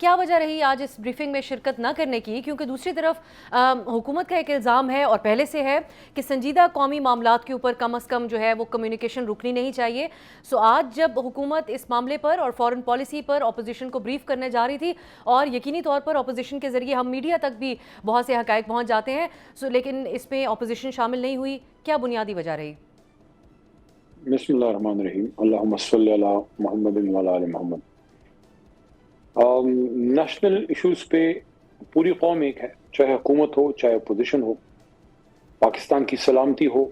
کیا وجہ رہی آج اس بریفنگ میں شرکت نہ کرنے کی؟ کیونکہ دوسری طرف حکومت کا ایک الزام ہے اور پہلے سے ہے کہ سنجیدہ قومی معاملات کے اوپر کم از کم جو ہے وہ کمیونیکیشن رکنی نہیں چاہیے. سو آج جب حکومت اس معاملے پر اور فورن پالیسی پر اپوزیشن کو بریف کرنے جا رہی تھی، اور یقینی طور پر اپوزیشن کے ذریعے ہم میڈیا تک بھی بہت سے حقائق پہنچ جاتے ہیں، لیکن اس میں اپوزیشن شامل نہیں ہوئی، کیا بنیادی وجہ رہی؟ بسم اللہ الرحمن الرحیم. اللہم صلی علی محمد وعلی آل محمد. نیشنل ایشوز پہ پوری قوم ایک ہے، چاہے حکومت ہو چاہے اپوزیشن ہو، پاکستان کی سلامتی ہو،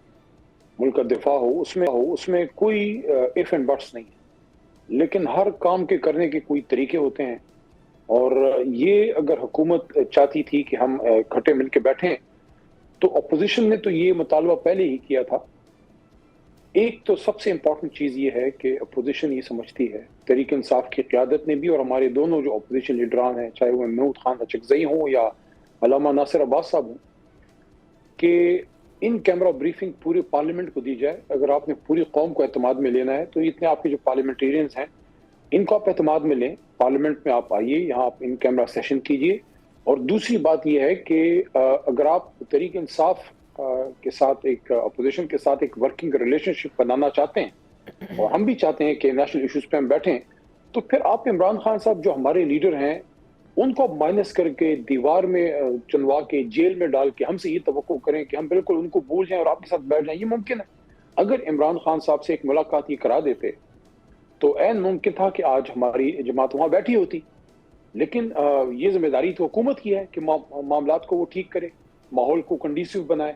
ملک کا دفاع ہو، اس میں کوئی ایف اینڈ بٹس نہیں ہے. لیکن ہر کام کے کرنے کے کوئی طریقے ہوتے ہیں، اور یہ اگر حکومت چاہتی تھی کہ ہم کھٹے مل کے بیٹھیں تو اپوزیشن نے تو یہ مطالبہ پہلے ہی کیا تھا. ایک تو سب سے امپورٹنٹ چیز یہ ہے کہ اپوزیشن یہ سمجھتی ہے، تحریک انصاف کی قیادت نے بھی اور ہمارے دونوں جو اپوزیشن لیڈران ہیں، چاہے وہ محمود خان اچکزئی ہوں یا علامہ ناصر عباس صاحب ہوں، کہ ان کیمرہ بریفنگ پورے پارلیمنٹ کو دی جائے. اگر آپ نے پوری قوم کو اعتماد میں لینا ہے تو اتنے آپ کے جو پارلیمنٹیرینز ہیں ان کو آپ اعتماد میں لیں، پارلیمنٹ میں آپ آئیے، یہاں آپ ان کیمرہ سیشن کیجئے. اور دوسری بات یہ ہے کہ اگر آپ تحریک انصاف کے ساتھ ایک اپوزیشن کے ساتھ ایک ورکنگ ریلیشن شپ بنانا چاہتے ہیں، اور ہم بھی چاہتے ہیں کہ نیشنل ایشوز پہ ہم بیٹھیں، تو پھر آپ عمران خان صاحب جو ہمارے لیڈر ہیں ان کو مائنس کر کے دیوار میں چنوا کے جیل میں ڈال کے ہم سے یہ توقع کریں کہ ہم بالکل ان کو بھول جائیں اور آپ کے ساتھ بیٹھ جائیں، یہ ممکن ہے؟ اگر عمران خان صاحب سے ایک ملاقات یہ کرا دیتے تو عین ممکن تھا کہ آج ہماری جماعت وہاں بیٹھی ہوتی. لیکن یہ ذمہ داری تو حکومت کی ہے کہ معاملات کو وہ ٹھیک کرے، ماحول کو کنڈیسیو بنائے.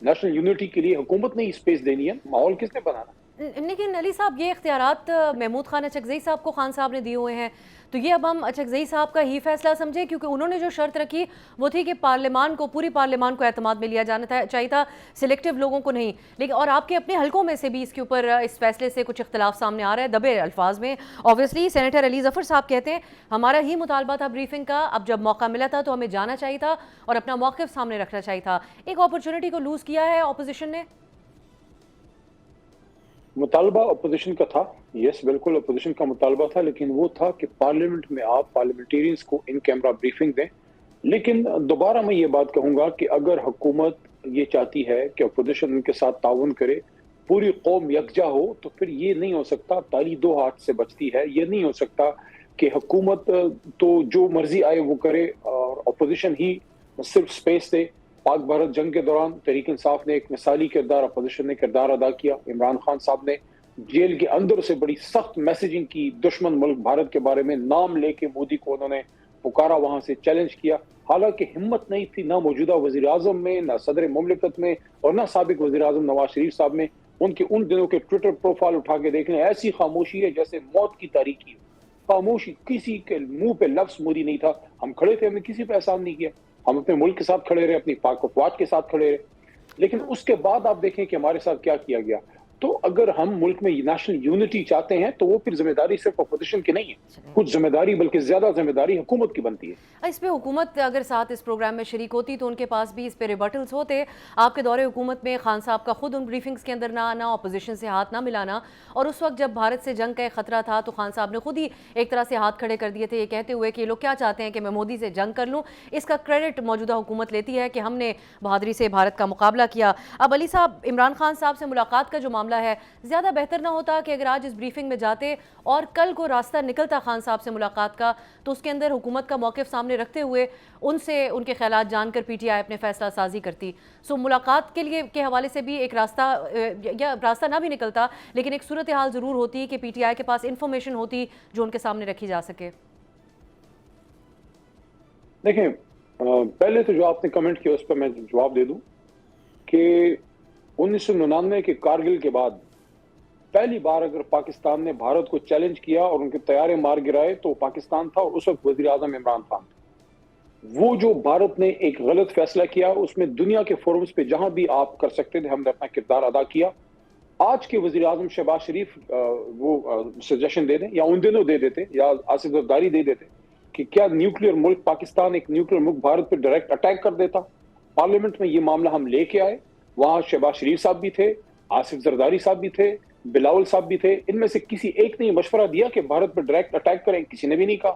نیشنل یونٹی کے لیے حکومت نے اسپیس دینی ہے، ماحول کس نے بنانا؟ لیکن علی صاحب یہ اختیارات محمود خان اچکزئی صاحب کو خان صاحب نے دیے ہوئے ہیں، تو یہ اب ہم اچکزئی صاحب کا ہی فیصلہ سمجھیں؟ کیونکہ انہوں نے جو شرط رکھی وہ تھی کہ پارلیمان کو، پوری پارلیمان کو اعتماد میں لیا جانا چاہیے تھا، سلیکٹیو لوگوں کو نہیں. لیکن اور آپ کے اپنے حلقوں میں سے بھی اس کے اوپر اس فیصلے سے کچھ اختلاف سامنے آ رہا ہے دبے الفاظ میں. اوبویسلی سینیٹر علی ظفر صاحب کہتے ہیں ہمارا ہی مطالبہ تھا بریفنگ کا، اب جب موقع ملا تھا تو ہمیں جانا چاہیے تھا اور اپنا موقف سامنے رکھنا چاہیے تھا. ایک اپرچونٹی کو لوز کیا ہے اپوزیشن نے. مطالبہ اپوزیشن کا تھا، یس بالکل اپوزیشن کا مطالبہ تھا، لیکن وہ تھا کہ پارلیمنٹ میں آپ پارلیمنٹیرینز کو ان کیمرہ بریفنگ دیں. لیکن دوبارہ میں یہ بات کہوں گا کہ اگر حکومت یہ چاہتی ہے کہ اپوزیشن ان کے ساتھ تعاون کرے، پوری قوم یکجا ہو، تو پھر یہ نہیں ہو سکتا. تالی دو ہاتھ سے بچتی ہے. یہ نہیں ہو سکتا کہ حکومت تو جو مرضی آئے وہ کرے اور اپوزیشن ہی صرف سپیس دے. پاک بھارت جنگ کے دوران تحریک انصاف نے ایک مثالی کردار، اپوزیشن نے کردار ادا کیا. عمران خان صاحب نے جیل کے اندر سے بڑی سخت میسیجنگ کی، دشمن ملک بھارت کے بارے میں نام لے کے مودی کو انہوں نے پکارا، وہاں سے چیلنج کیا. حالانکہ ہمت نہیں تھی نہ موجودہ وزیر اعظم میں، نہ صدر مملکت میں، اور نہ سابق وزیر اعظم نواز شریف صاحب میں. ان کے ان دنوں کے ٹویٹر پروفائل اٹھا کے دیکھ لیں، ایسی خاموشی ہے جیسے موت کی تاریکی. خاموشی، کسی کے منہ پہ لفظ مودی نہیں تھا. ہم کھڑے تھے، ہم نے کسی پہ احسان نہیں کیا، ہم اپنے ملک کے ساتھ کھڑے رہے، اپنی پاک افواج کے ساتھ کھڑے رہے. لیکن اس کے بعد آپ دیکھیں کہ ہمارے ساتھ کیا کیا گیا. تو اگر ہم ملک میں نیشنل یونٹی چاہتے ہیں تو وہ پھر ذمہ داری صرف اپوزیشن کی نہیں ہے، کچھ ذمہ داری بلکہ زیادہ ذمہ داری حکومت کی بنتی ہے. اس پہ حکومت اگر ساتھ اس پروگرام میں شریک ہوتی تو ان کے پاس بھی اس پہ ریبٹلز ہوتے. آپ کے دور حکومت میں خان صاحب کا خود ان بریفنگز کے اندر نہ آنا، اپوزیشن سے ہاتھ نہ ملانا، اور اس وقت جب بھارت سے جنگ کا ایک خطرہ تھا تو خان صاحب نے خود ہی ایک طرح سے ہاتھ کھڑے کر دیے تھے، یہ کہتے ہوئے کہ یہ لوگ کیا چاہتے ہیں کہ میں مودی سے جنگ کر لوں. اس کا کریڈٹ موجودہ حکومت لیتی ہے کہ ہم نے بہادری سے بھارت کا مقابلہ کیا. اب علی صاحب، عمران خان صاحب سے ملاقات کا جو معاملہ ہے، زیادہ بہتر نہ ہوتا کہ اگر آج اس بریفنگ میں جاتے اور کل کو راستہ نکلتا خان صاحب سے ملاقات کا تو اس کے اندر حکومت کا موقف سامنے رکھتے ہوئے ان سے ان کے خیالات جان کر پی ٹی آئی اپنے فیصلہ سازی کرتی. سو ملاقات کے لیے کے حوالے سے بھی ایک راستہ، یا راستہ نہ بھی نکلتا لیکن ایک صورتحال ضرور ہوتی کہ پی ٹی آئی کے پاس انفارمیشن ہوتی جو ان کے سامنے رکھی جا سکے. دیکھیں، پہلے تو جو آپ نے کمنٹ کیا اس پر میں جواب دے دوں کہ 1999 کے کارگل کے بعد پہلی بار اگر پاکستان نے بھارت کو چیلنج کیا اور ان کے طیارے مار گرائے تو پاکستان تھا، اور اس وقت وزیر اعظم عمران خان تھا. وہ جو بھارت نے ایک غلط فیصلہ کیا اس میں دنیا کے فورمز پہ جہاں بھی آپ کر سکتے تھے ہم نے اپنا کردار ادا کیا. آج کے وزیر اعظم شہباز شریف وہ سجیشن دے دیں یا ان دنوں دے دیتے یا آصف زرداری دے دیتے کہ کیا نیوکلیئر ملک پاکستان ایک نیوکلیئر ملک بھارت پہ ڈائریکٹ اٹیک کر دیتا. پارلیمنٹ میں یہ معاملہ ہم لے کے آئے، وہاں شہباز شریف صاحب بھی تھے، آصف زرداری صاحب بھی تھے، بلاول صاحب بھی تھے. ان میں سے کسی ایک نے یہ مشورہ دیا کہ بھارت پہ ڈائریکٹ اٹیک کریں؟ کسی نے بھی نہیں کہا.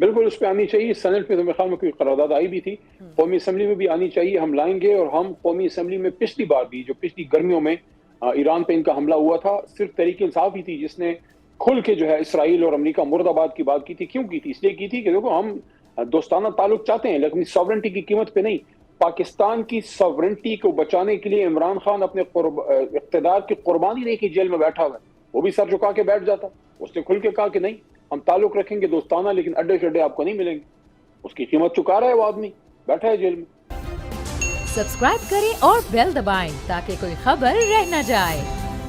بالکل اس پہ آنی چاہیے. سینٹ میں تو میرے خیال میں کوئی قرارداد آئی بھی تھی, قومی اسمبلی میں بھی آنی چاہیے. ہم لائیں گے, اور ہم قومی اسمبلی میں پچھلی بار بھی, جو پچھلی گرمیوں میں ایران پہ ان کا حملہ ہوا تھا, صرف تحریک انصاف ہی تھی جس نے کھل کے جو ہے اسرائیل اور امریکہ مرد آباد کی بات کی تھی. کیوں کی تھی؟ اس لیے کی تھی کہ دیکھو ہم دوستانہ تعلق چاہتے ہیں لیکن ساورنٹی کی قیمت پہ نہیں. پاکستان کی ساورنٹی کو بچانے کے لیے عمران خان اپنے اقتدار کی قربانی دے کے جیل میں بیٹھا ہوا ہے. وہ بھی سر جھکا کے بیٹھ جاتا, اس نے کھل کے کہا کہ نہیں ہم تعلق رکھیں گے دوستانہ, لیکن اڈے شڈے آپ کو نہیں ملیں گے. اس کی قیمت چکا رہا ہے وہ آدمی, بیٹھا ہے جیل میں. سبسکرائب کریں اور بیل دبائیں تاکہ کوئی خبر رہ نہ جائے.